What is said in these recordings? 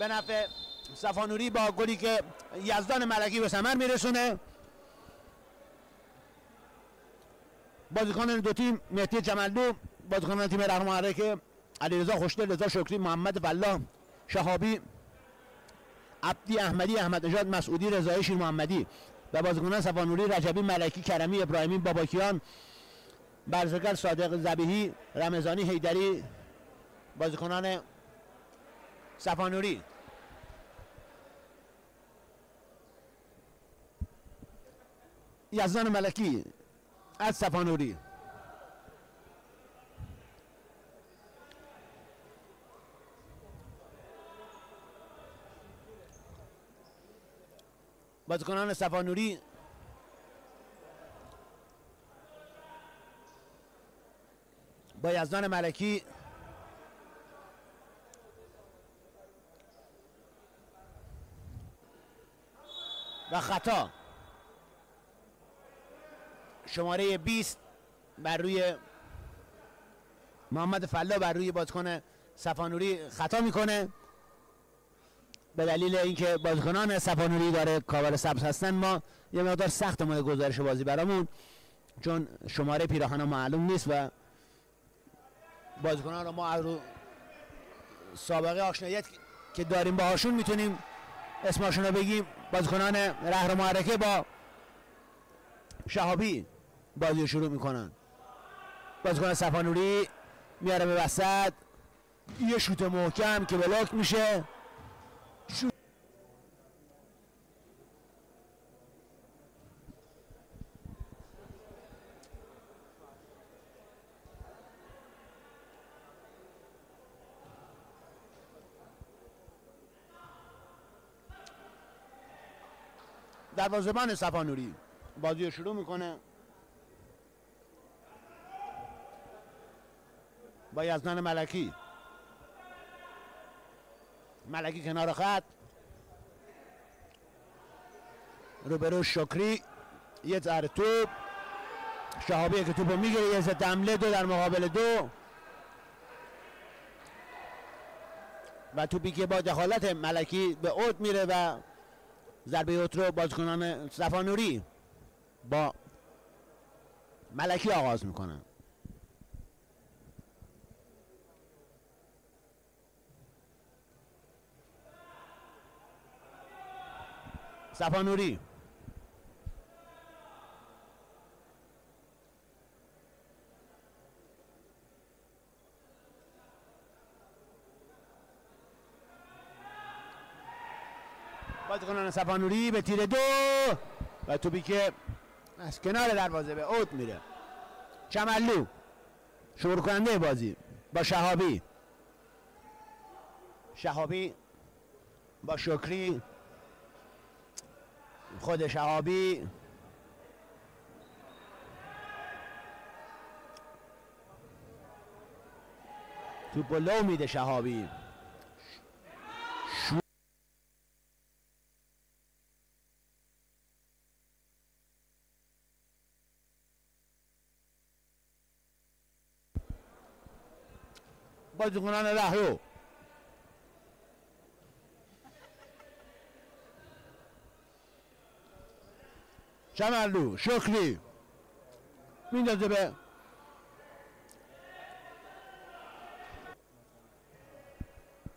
به نفع صفانوری با گلی که یزدان ملکی به ثمر میرسونه. بازیکنان دو تیم مهدی جملو، بازیکنان تیم رهنما محرک علیرضا خوشدل، رضا شکری، محمد فلاح، شهابی، عبدی احمدی، احمد نژاد، مسعودی، رضایی، شیر محمدی و بازیکنان صفانوری رجبی، ملکی، کرمی، ابراهیمی، باباکیان، برزگر، صادق ذبیحی، رمضانی، حیدری. بازیکنان صفانوری یزدان ملکی از صفانوری، بازیکنان صفانوری با یزدان ملکی و خطا شماره 20 بر روی محمد فلاح بر روی بازیکن صفانوری خطا میکنه. به دلیل اینکه بازیکنان صفانوری داره کاور سبز هستن ما یه مقدار سخت اومده گزارش بازی برامون، چون شماره پیراهن معلوم نیست و بازیکنان رو ما از رو سابقه آشناییت که داریم باهاشون میتونیم اسمشون رو بگیم. بازیکنان رهر معرکه با شهابی بازی رو شروع میکنن. بازیکن صفانوری میاره به وسط، یه شوت محکم که بلاک میشه. دروازه‌بان صفانوری بازی رو شروع میکنه با یزدان ملکی. ملکی کنار خط، روبرو شکری، یه ذره توپ، شهابی که توپو میگیره، یه ضد حمله 2 در مقابل 2 و توپی که با دخالت ملکی به اوت میره و ضربه اوت رو بازیکنان صفانوری با ملکی آغاز میکنن. صفانوری بازیکنان صفانوری به تیر 2 و توپی که از کنار دروازه به اوت میره. چملو شروع کننده بازی با شهابی، شهابی با شکری، خود شهابی، توپ لو میده شهابی، بازیکنان رهرو چملو، شکری میندازه به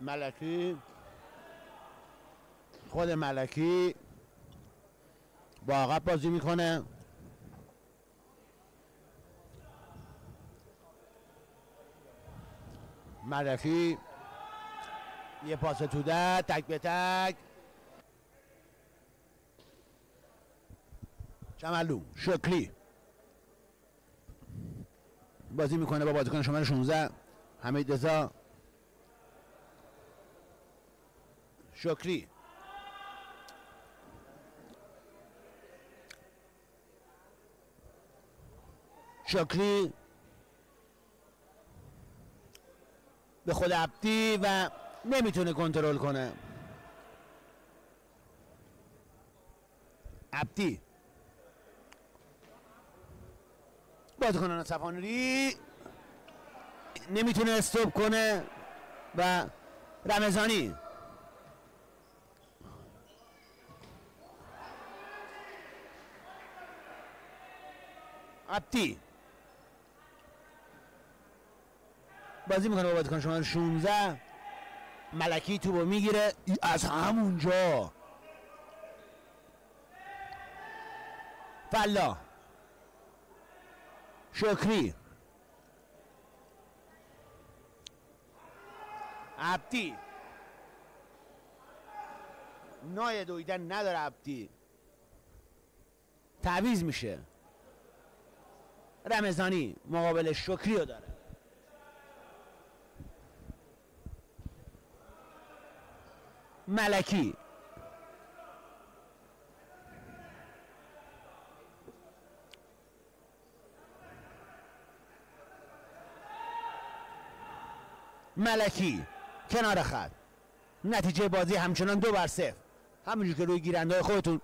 ملکی، خود ملکی با عقب بازی میکنه. ملکی یه پاس توده تک به تک. چملو، شکری بازی میکنه با بازیکن شماره 16 حمید رضا. شکری شکری به خود عبدی و نمیتونه کنترل کنه. عبدی بازیکنان صفانوری نمیتونه استوب کنه و رمضانی عبدی بازی میکنه با بازیکن شماره 16. ملکی توپو میگیره از همونجا. فلا، شکری، عبدی، نای دویدن نداره عبدی، تعویض میشه. رمضانی مقابل شکری رو داره. ملکی، ملکی کنار خط. نتیجه بازی همچنان 2-0. همونجور که روی گیرنده خودتون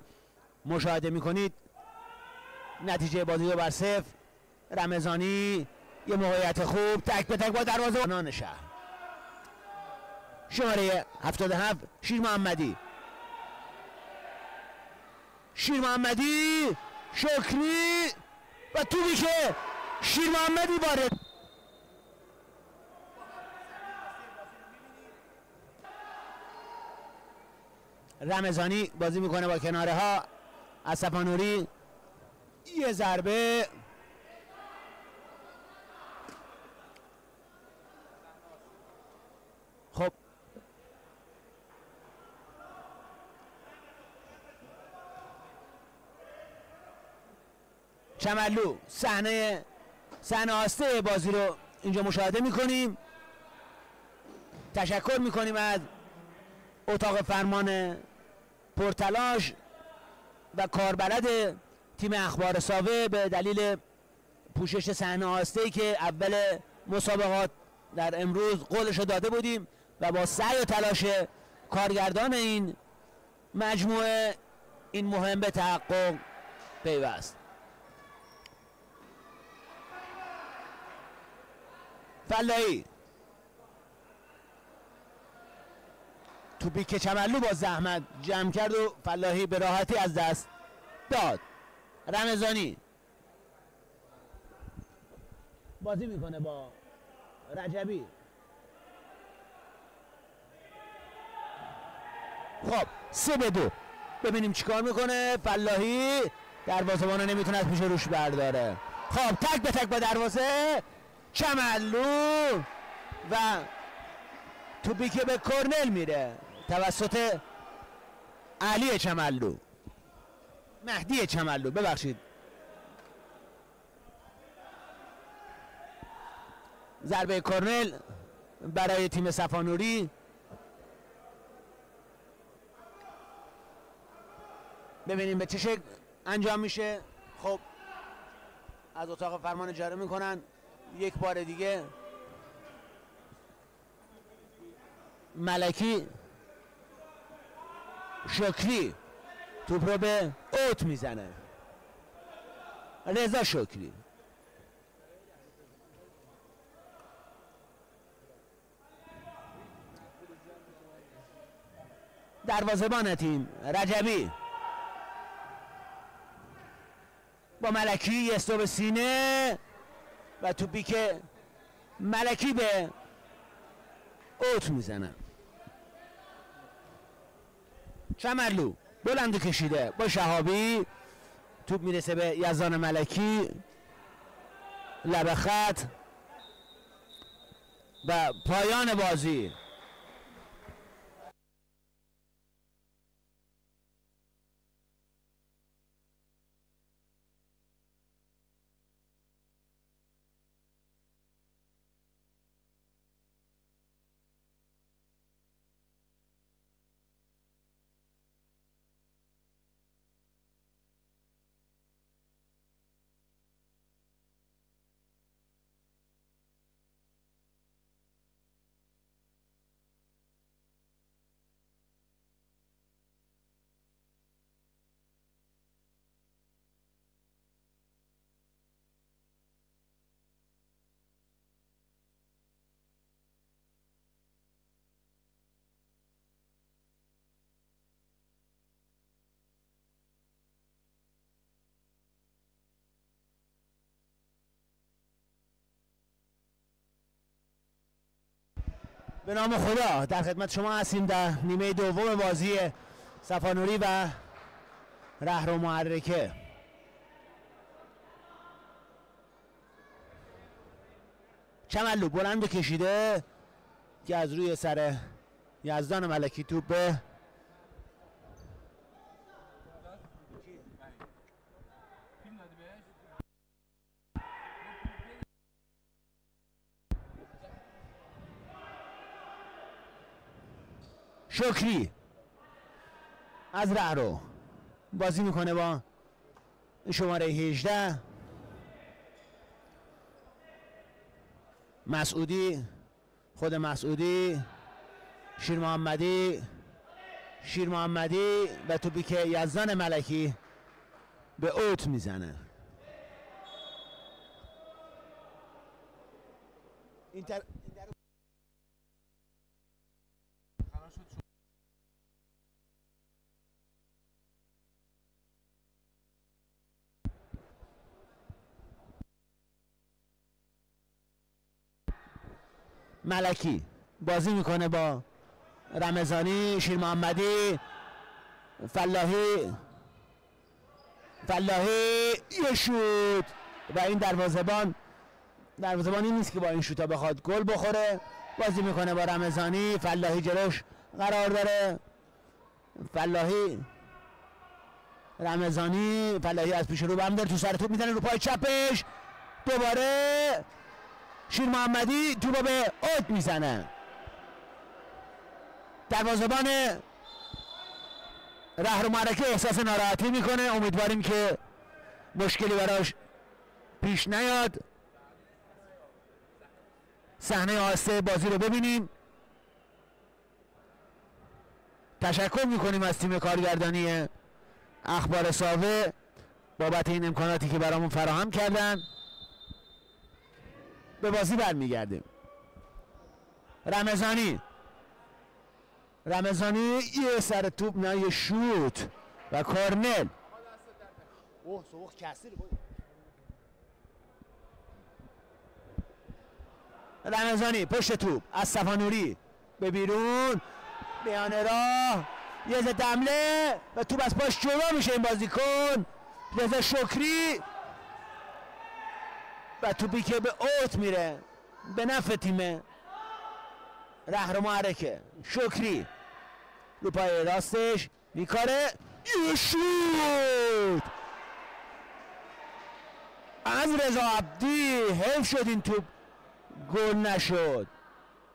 مشاهده میکنید نتیجه بازی 2-0. رمضانی یه موقعیت خوب تک به تک با دروازه نان شهر. شماره 77 شیر محمدی، شیر محمدی، شکری و توپی که شیر محمدی وارد. رمضانی بازی میکنه با کناره ها. اسپانوری یه ضربه. خب چملو صحنه آسته بازی رو اینجا مشاهده میکنیم. تشکر میکنیم از اتاق فرمان پرتلاش و کاربلد تیم اخبار ساوه به دلیل پوشش صحنه آسته‌ای که اول مسابقات در امروز قولش رو داده بودیم و با سعی و تلاش کارگردان این مجموعه این مهم به تحقق پیوست. فلاحی توپی که چملو با زحمت جمع کرد و فلاحی به راحتی از دست داد. رمضانی بازی میکنه با رجبی. خب 3-2. ببینیم چیکار میکنه فلاحی. دروازه‌بان نمیتونه از پیش روش برداره. خب تک به تک با دروازه چملو و توپی که به کرنل میره توسط علی چملو، مهدی چملو ببخشید. ضربه کرنل برای تیم صفانوری. ببینیم به چه شکل انجام میشه. خب از اتاق فرمان اجاره میکنن یک بار دیگه. ملکی، شکری توپ رو به اوت میزنه. رضا شکری دروازه‌بان تیم رجبی با ملکی یه استوب سینه و توپی که ملکی به اوت میزنه. چملو بلند کشیده با شهابی. توپ میرسه به یزدان ملکی لب خط و پایان بازی. به نام خدا در خدمت شما هستیم در نیمه دوم بازی صفانوری و رهرو محرکه. چملو بلند کشیده که از روی سر یزدان ملکی توپ به شکری از رهرو بازی میکنه با شماره 18. مسعودی، خود مسعودی، شیر محمدی و توپی که یزدان ملکی به اوت میزنه. ملکی بازی میکنه با رمضانی، شیر محمدی، فلاحی یه شوت و این دروازه‌بانی نیست که با این شوتا بخواد گل بخوره. بازی میکنه با رمضانی، فلاحی جلوش قرار داره. رمضانی از پیش رو بم داره، تو سر توپ میزنه رو پای چپش، دوباره شیر محمدی توپو به اوت میزنه. دروازه‌بان رهرو محرکه احساس ناراحتی میکنه. امیدواریم که مشکلی براش پیش نیاد. صحنه آهسته بازی رو ببینیم. تشکر میکنیم از تیم کارگردانی اخبار ساوه بابت این امکاناتی که برامون فراهم کردن. به بازی برمیگردیم. رمضانی یه سر توپ، نه یه شوت و کارنل. سوخ کسیر. رمضانی پشت توپ از صفانوری به بیرون، میان راه یه ضد حمله و توپ از پاش جلو میشه. این بازیکن رضا شکری و توپی که به اوت میره به نفع تیم رهرو محرکه. شکری رو پای راستش میکاره، یه شوت از رضا عبدی. حیف شد این توپ گل نشد.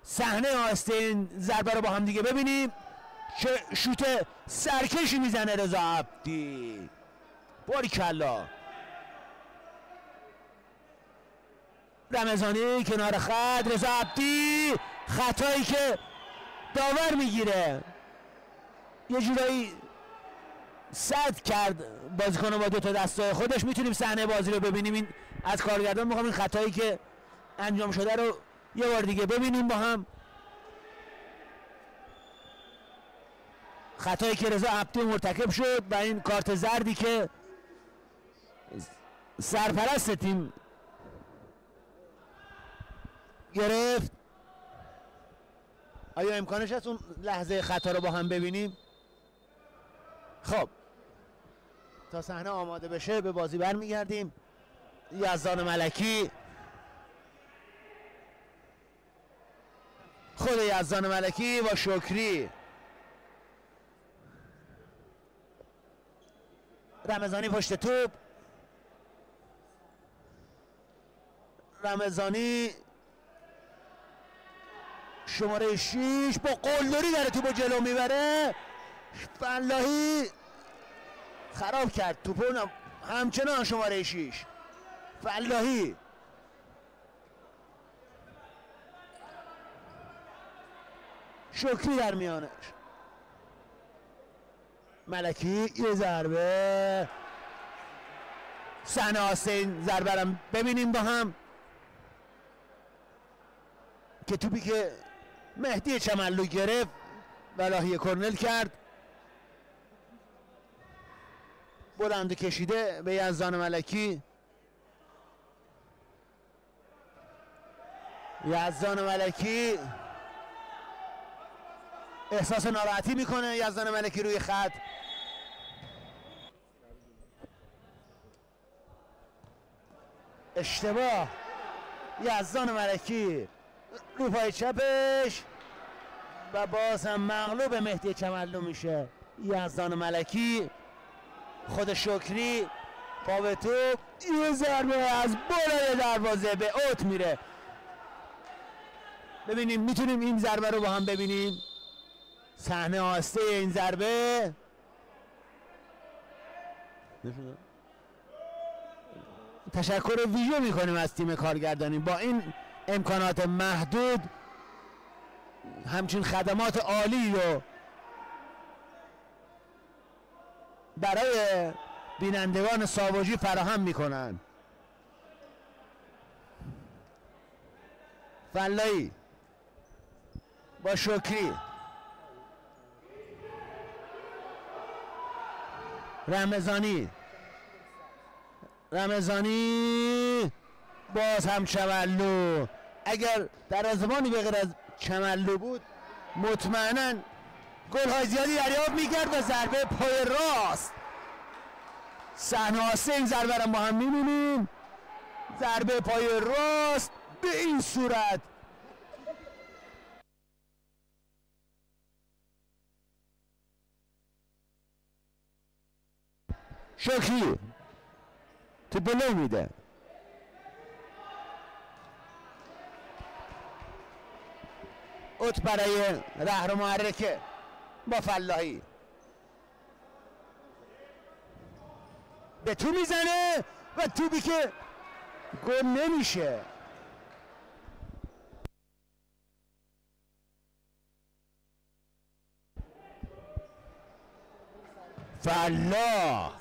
صحنه آهسته این ضربه رو با هم دیگه ببینیم. چه شوت سرکشی میزنه رضا عبدی، باریکلا. رمضانی کنار خط، رضا عبدی خطایی که داور میگیره، یه جورایی سد کرد بازیکن با دو تا دستای خودش. میتونیم صحنه بازی رو ببینیم. این از کارگردان میخوام این خطایی که انجام شده رو یه بار دیگه ببینیم با هم. خطایی که رضا عبدی مرتکب شد و این کارت زردی که سرپرست تیم گرفت. آیا امکانش هست اون لحظه خطا رو با هم ببینیم؟ خب تا صحنه آماده بشه به بازی برمیگردیم. یزدان ملکی، خود یزدان ملکی با شکری. رمضانی پشت توپ، رمضانی شماره 6 با قلدری داره توپو جلو میبره. فلاحی خراب کرد توپو، همچنان شماره 6 فلاحی. شکری در میانش، ملکی یه ضربه. صحنه آسته این ضربه رو ببینیم با هم که توپی که مهدی چملو گرفت و لاهی کرنل کرد، بلند کشیده به یزدان ملکی. یزدان ملکی احساس ناراحتی میکنه یزدان ملکی روی خط. اشتباه یزدان ملکی رو پای چپش و باز هم مغلوب مهدی چملو میشه یزدان ملکی. خود شکری پا به توپ، یه ضربه از بالای دروازه به اوت میره. ببینیم میتونیم این ضربه رو با هم ببینیم، صحنه آسته این ضربه. تشکر ویژه میکنیم از تیم کارگردانی با این امکانات محدود همچین خدمات عالی رو برای بینندگان ساواجی فراهم میکنن. فلایی با شکری، رمضانی باز هم چملو. اگر در زمانی به غیر از چملو بود مطمئنا گل های زیادی دریافت میکرد. و ضربه پای راست، صحنه آسه این ضربه را با هم میبینیم. ضربه پای راست به این صورت. شکری تو بلو میده، اوت برای رهر و محرکه با فلاحی به تو میزنه و توپی که گل نمیشه. فلاح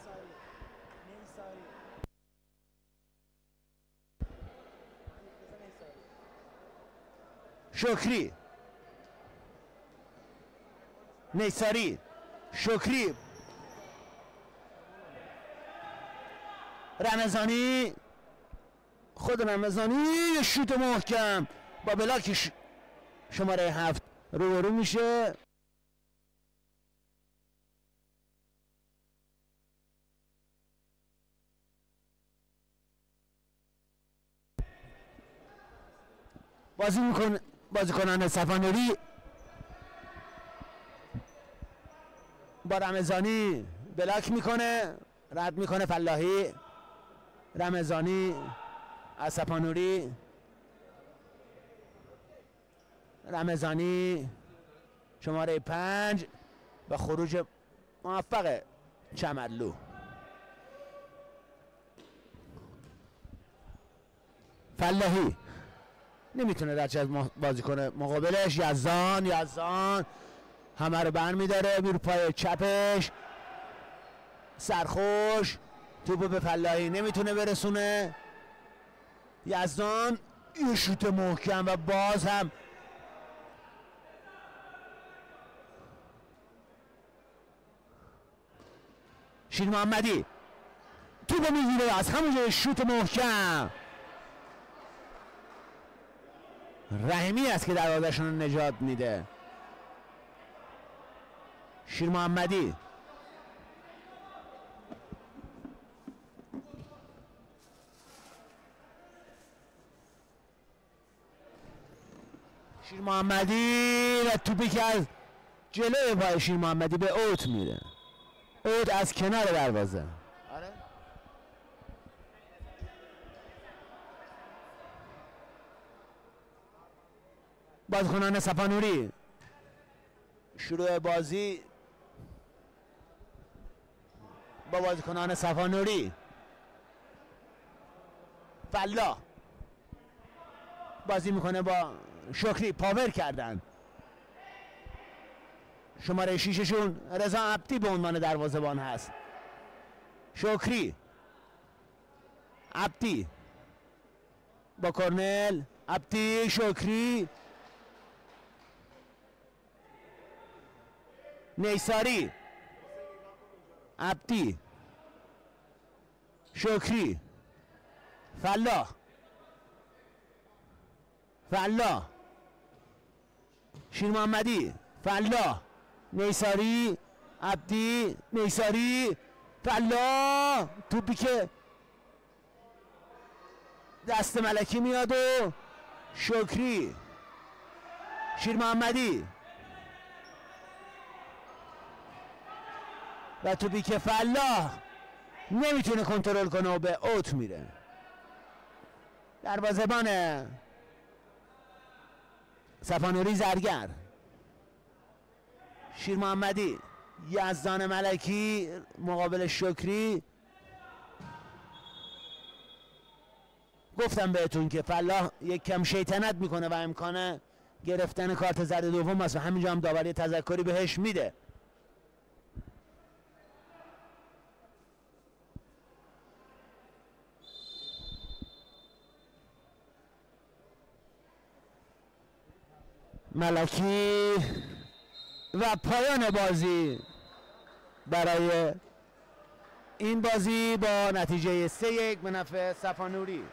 شکری، نیساری، شکری، رمضانی، خود رمضانی یه شوت محکم با بلاک شماره 7 روبرو میشه. بازیکنان صفانوری با رمضانی بلاک میکنه، رد میکنه فلاحی. رمضانی از صفانوری، رمضانی شماره 5 و خروج موفق چملو. فلاحی نمیتونه رد از بازیکن مقابلش. یزدان همه رو برمیداره، میره پای چپش، سرخوش، توپو به فلاحی نمیتونه برسونه. یزدان یه شوت محکم و باز هم شیر محمدی توپو میگیره از همونجا، شوت محکم. رحیمی است که دروازه‌شون رو نجات میده. شیر محمدی، شیر محمدی و توپی که از جلوی پای شیر محمدی به اوت میره. اوت از کنار دروازه. آره. بازیکنان صفانوری شروع بازی با بازیکنان صفانوری. فلا بازی میکنه با شکری، پاور کردن. شماره 6شون رضا عبدی به عنوان دروازه‌بان هست. شکری، عبدی با کرنل، عبدی، شکری، نیساری، عبدی، شکری، فلاح، شیر محمدی، فلاح، میساری، عبدی، میساری، فلاح، توپی که دست ملکی میاد و شکری، شیر محمدی و توپی که فلاح نمیتونه کنترل کنه و به اوت میره. دروازه‌بان صفانوری زرگر، شیر محمدی، یزدان ملکی مقابل شکری. گفتم بهتون که فلاح یک کم شیطنت میکنه و امکانه گرفتن کارت زرد دوم است و همینجا هم داوری تذکری بهش میده. ملکی و پایان بازی برای این بازی با نتیجه 3-1 به نفع صفانوری.